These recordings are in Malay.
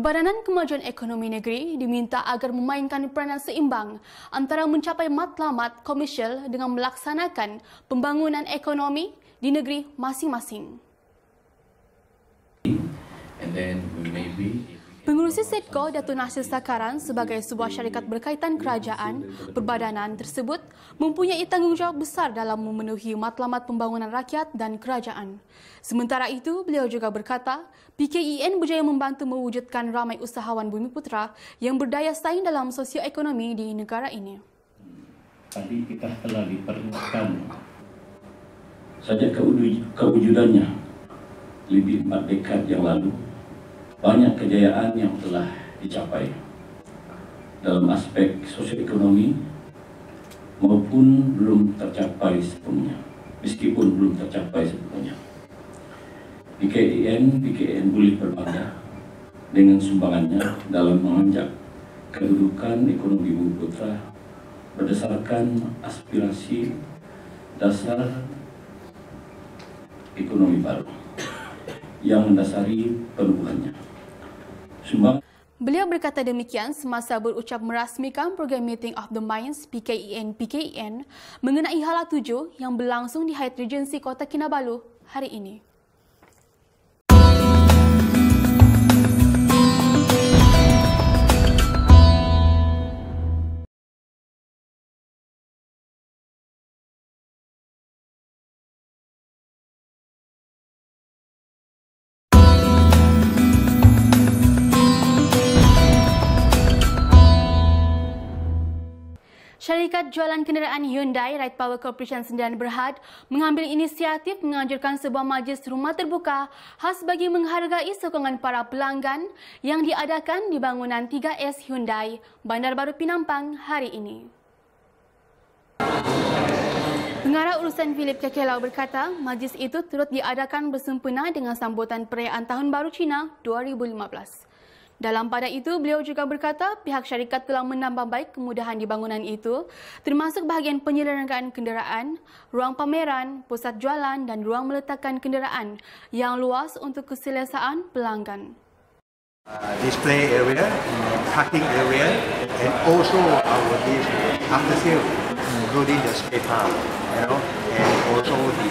Perbadanan Kemajuan Ekonomi Negeri diminta agar memainkan peranan seimbang antara mencapai matlamat komersial dengan melaksanakan pembangunan ekonomi di negeri masing-masing. Pengerusi Sedco Datuk Nasir Sakaran sebagai sebuah syarikat berkaitan kerajaan, perbadanan tersebut mempunyai tanggungjawab besar dalam memenuhi matlamat pembangunan rakyat dan kerajaan. Sementara itu, beliau juga berkata, PKEN berjaya membantu mewujudkan ramai usahawan Bumiputera yang berdaya saing dalam sosioekonomi di negara ini. Tadi kita telah diperlukan sejak kewujudannya lebih 4 dekad yang lalu. Banyak kejayaan yang telah dicapai dalam aspek sosioekonomi maupun belum tercapai sepenuhnya. Meskipun belum tercapai sepenuhnya, PKEN boleh berbangga dengan sumbangannya dalam mengangkat kedudukan ekonomi Bumiputera berdasarkan aspirasi dasar ekonomi baru yang mendasari perubahannya. Beliau berkata demikian semasa berucap merasmikan program Meeting of the Minds PKEN mengenai Hala 7 yang berlangsung di Hyatt Regency Kota Kinabalu hari ini. Syarikat jualan kenderaan Hyundai Right Power Corporation Sdn Bhd mengambil inisiatif menganjurkan sebuah majlis rumah terbuka khas bagi menghargai sokongan para pelanggan yang diadakan di bangunan 3S Hyundai, Bandar Baru Penampang hari ini. Pengarah urusan Philip Kekelau berkata, majlis itu turut diadakan bersempena dengan sambutan perayaan Tahun Baru Cina 2015. Dalam pada itu, beliau juga berkata pihak syarikat telah menambah baik kemudahan di bangunan itu, termasuk bahagian penyelenggaraan kenderaan, ruang pameran, pusat jualan dan ruang meletakkan kenderaan yang luas untuk keselesaan pelanggan. Display area, parking area, and also our after sale, including the spare part, and also the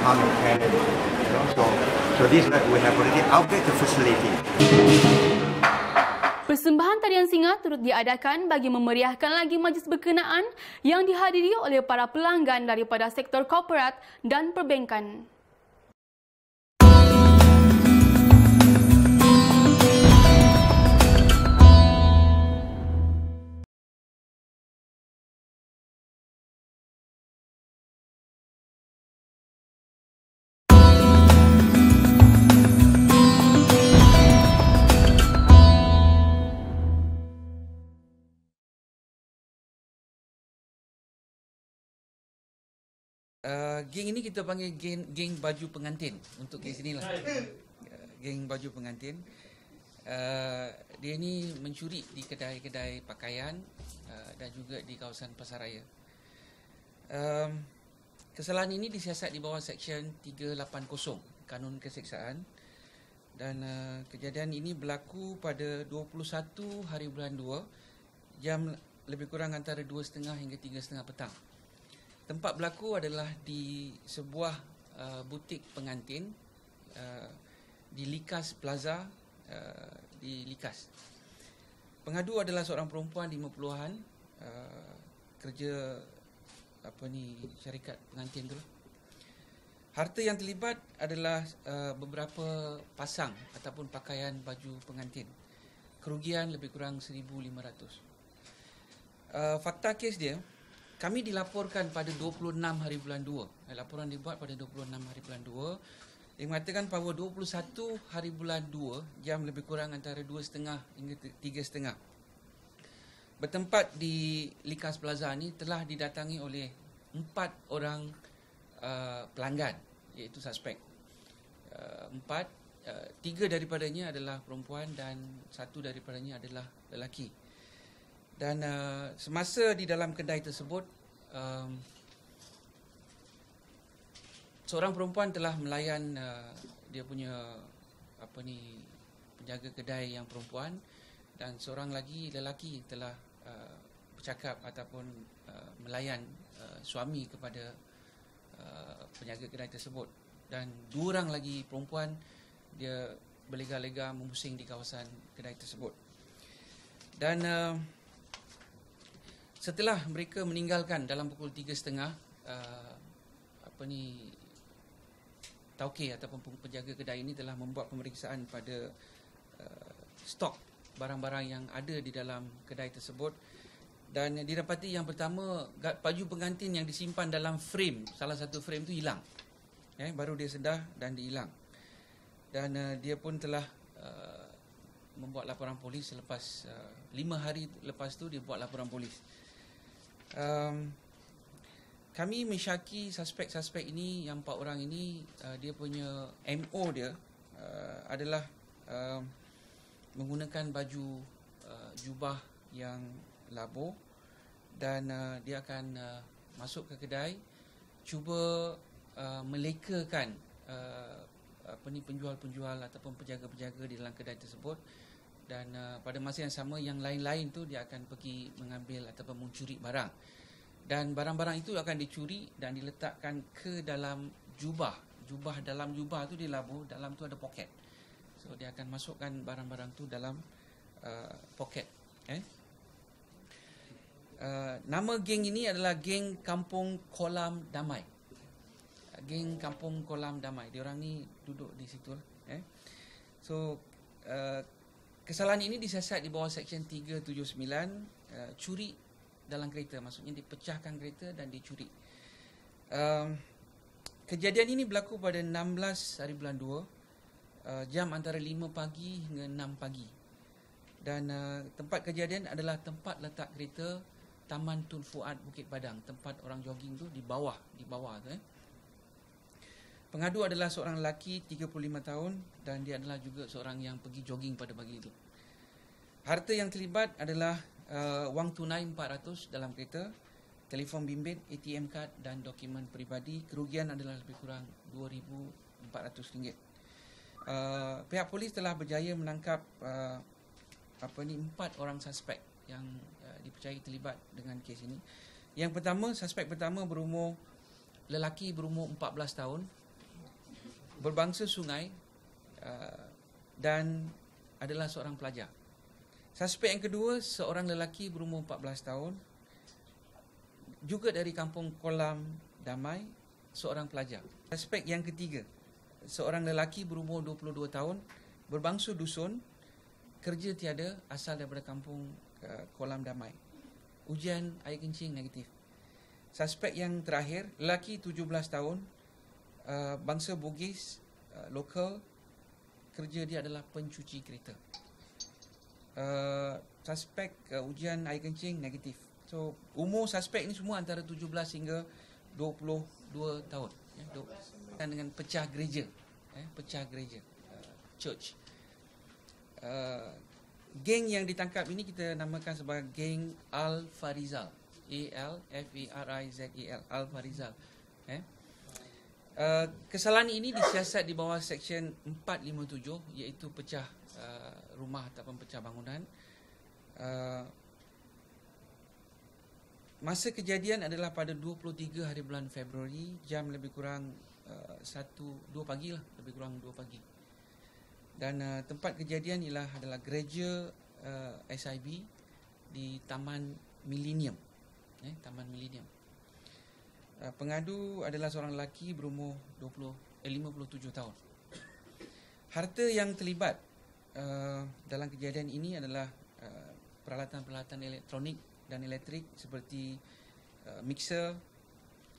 car mechanic, So this we have already upgraded the facility. Persembahan tarian singa turut diadakan bagi memeriahkan lagi majlis berkenaan yang dihadiri oleh para pelanggan daripada sektor korporat dan perbankan. Geng ini kita panggil geng baju pengantin untuk di sinilah. Geng baju pengantin. Dia ni mencuri di kedai-kedai pakaian dan juga di kawasan pasaraya. Kesalahan ini disiasat di bawah Seksyen 380 Kanun Keseksaan dan kejadian ini berlaku pada 21 hari bulan 2 jam lebih kurang antara 2.30 hingga 3.30 petang. Tempat berlaku adalah di sebuah butik pengantin di Likas Plaza di Likas. Pengadu adalah seorang perempuan 50-an, kerja syarikat pengantin tu. Harta yang terlibat adalah beberapa pasang ataupun pakaian baju pengantin. Kerugian lebih kurang 1,500. Fakta kes dia, kami dilaporkan pada 26 hari bulan 2. Laporan dibuat pada 26 hari bulan 2. Dia mengatakan pada 21 hari bulan 2, jam lebih kurang antara 2.30 hingga 3.30. Bertempat di Likas Plaza ni telah didatangi oleh 4 orang pelanggan, iaitu suspek. 3 daripadanya adalah perempuan dan 1 daripadanya adalah lelaki. Dan semasa di dalam kedai tersebut, seorang perempuan telah melayan dia punya penjaga kedai yang perempuan, dan seorang lagi lelaki telah bercakap ataupun melayan suami kepada penjaga kedai tersebut, dan 2 orang lagi perempuan dia berlega-lega memusing di kawasan kedai tersebut. Dan setelah mereka meninggalkan dalam pukul 3.30, tauke ataupun penjaga kedai ini telah membuat pemeriksaan pada stok barang-barang yang ada di dalam kedai tersebut, dan didapati yang pertama, baju pengantin yang disimpan dalam frame, salah satu frame tu hilang. Baru dia sedar dan dihilang. Dan dia pun telah membuat laporan polis selepas 5 hari lepas tu dia buat laporan polis. Kami mensyaki suspek-suspek ini, yang 4 orang ini, dia punya MO dia adalah menggunakan baju jubah yang labuh, dan dia akan masuk ke kedai, cuba melekakan penjual-penjual ataupun penjaga-penjaga di dalam kedai tersebut, dan pada masa yang sama yang lain-lain tu dia akan pergi mengambil ataupun mencuri barang, dan barang-barang itu akan dicuri dan diletakkan ke dalam jubah. Dalam jubah tu dia labuh, dalam tu ada poket, so dia akan masukkan barang-barang tu dalam poket. Nama geng ini adalah geng Kampung Kolam Damai. Geng Kampung Kolam Damai. Diorang ni duduk di situ. So kesalahan ini disiasat di bawah Seksyen 379, curi dalam kereta, maksudnya dipecahkan kereta dan dicuri. Kejadian ini berlaku pada 16 hari bulan 2, jam antara 5 pagi hingga 6 pagi. Dan tempat kejadian adalah tempat letak kereta Taman Tun Fuad Bukit Padang, tempat orang jogging tu di bawah tu. Pengadu adalah seorang lelaki 35 tahun, dan dia adalah juga seorang yang pergi jogging pada pagi itu. Harta yang terlibat adalah wang tunai 400 dalam kereta, telefon bimbit, ATM kad dan dokumen peribadi. Kerugian adalah lebih kurang RM2,400. Pihak polis telah berjaya menangkap 4 orang suspek yang dipercayai terlibat dengan kes ini. Yang pertama, suspek pertama lelaki berumur 14 tahun, berbangsa Sungai, dan adalah seorang pelajar. Suspek yang kedua, seorang lelaki berumur 14 tahun, juga dari Kampung Kolam Damai, seorang pelajar. Suspek yang ketiga, seorang lelaki berumur 22 tahun, berbangsa Dusun, kerja tiada, asal daripada Kampung Kolam Damai. Ujian air kencing negatif. Suspek yang terakhir, lelaki 17 tahun, bangsa Bugis, lokal, kerja dia adalah pencuci kereta. Suspek ujian air kencing negatif. So umur suspek ni semua antara 17 hingga 22 tahun. Dengan pecah gereja, church. Geng yang ditangkap ini kita namakan sebagai geng Al-Farizal. A-L-F-A-R-I-Z-E-L, Al-Farizal. Kesalahan ini disiasat di bawah Seksyen 457, iaitu pecah rumah ataupun pecah bangunan. Masa kejadian adalah pada 23 hari bulan Februari, jam lebih kurang 2 pagi lah, lebih kurang 2 pagi. Dan tempat kejadian adalah gereja SIB di Taman Millennium. Taman Millennium. Pengadu adalah seorang lelaki berumur 57 tahun. Harta yang terlibat dalam kejadian ini adalah peralatan-peralatan elektronik dan elektrik seperti mixer,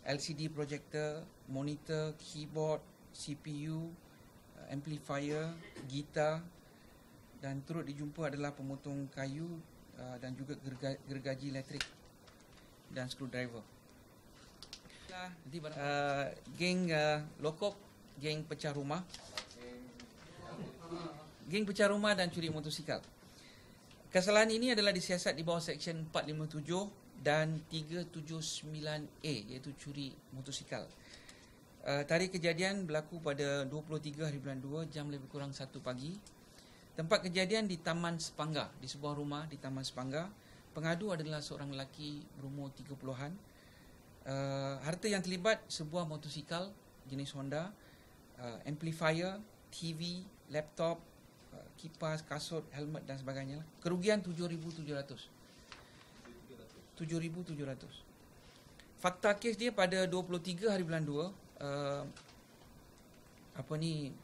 LCD projector, monitor, keyboard, CPU, amplifier, gitar, dan turut dijumpa adalah pemotong kayu dan juga gergaji elektrik dan screwdriver. Geng Lokop, geng pecah rumah, dan curi motosikal. Kesalahan ini adalah disiasat di bawah Seksyen 457 dan 379A, iaitu curi motosikal. Tarikh kejadian berlaku pada 23 hari bulan 2, jam lebih kurang 1 pagi. Tempat kejadian di Taman Sepangga, di sebuah rumah di Taman Sepangga. Pengadu adalah seorang lelaki berumur 30-an. Harta yang terlibat sebuah motosikal jenis Honda, amplifier, TV, laptop, kipas, kasut, helmet dan sebagainya. Kerugian 7,700. 7,700. Fakta kes dia pada 23 hari bulan 2,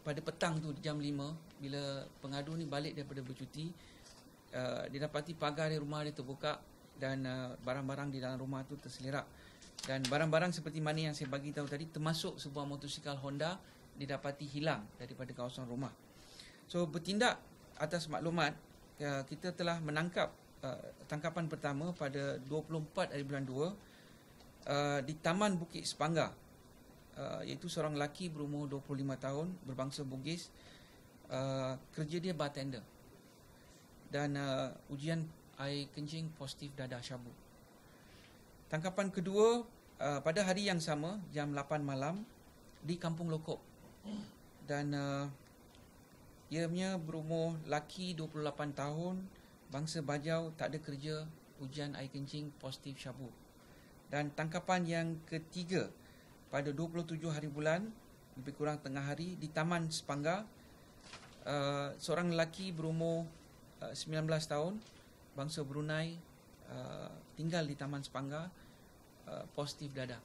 pada petang tu jam 5 bila pengadu ni balik daripada bercuti, didapati pagar di rumah dia terbuka dan barang-barang di dalam rumah tu terselerak. Dan barang-barang seperti mana yang saya bagi tahu tadi, termasuk sebuah motosikal Honda, didapati hilang daripada kawasan rumah. So bertindak atas maklumat, kita telah menangkap tangkapan pertama pada 24 hari bulan 2 di Taman Bukit Sepangga, iaitu seorang lelaki berumur 25 tahun berbangsa Bugis. Kerja dia bartender dan ujian air kencing positif dadah syabu. Tangkapan kedua pada hari yang sama jam 8 malam di Kampung Lokop, dan ia punya berumur lelaki 28 tahun bangsa Bajau, tak ada kerja, ujian air kencing positif syabu. Dan tangkapan yang ketiga pada 27 hari bulan, lebih kurang tengah hari, di Taman Sepangga, seorang lelaki berumur 19 tahun bangsa Brunei, tinggal di Taman Sepangga, positif dadah.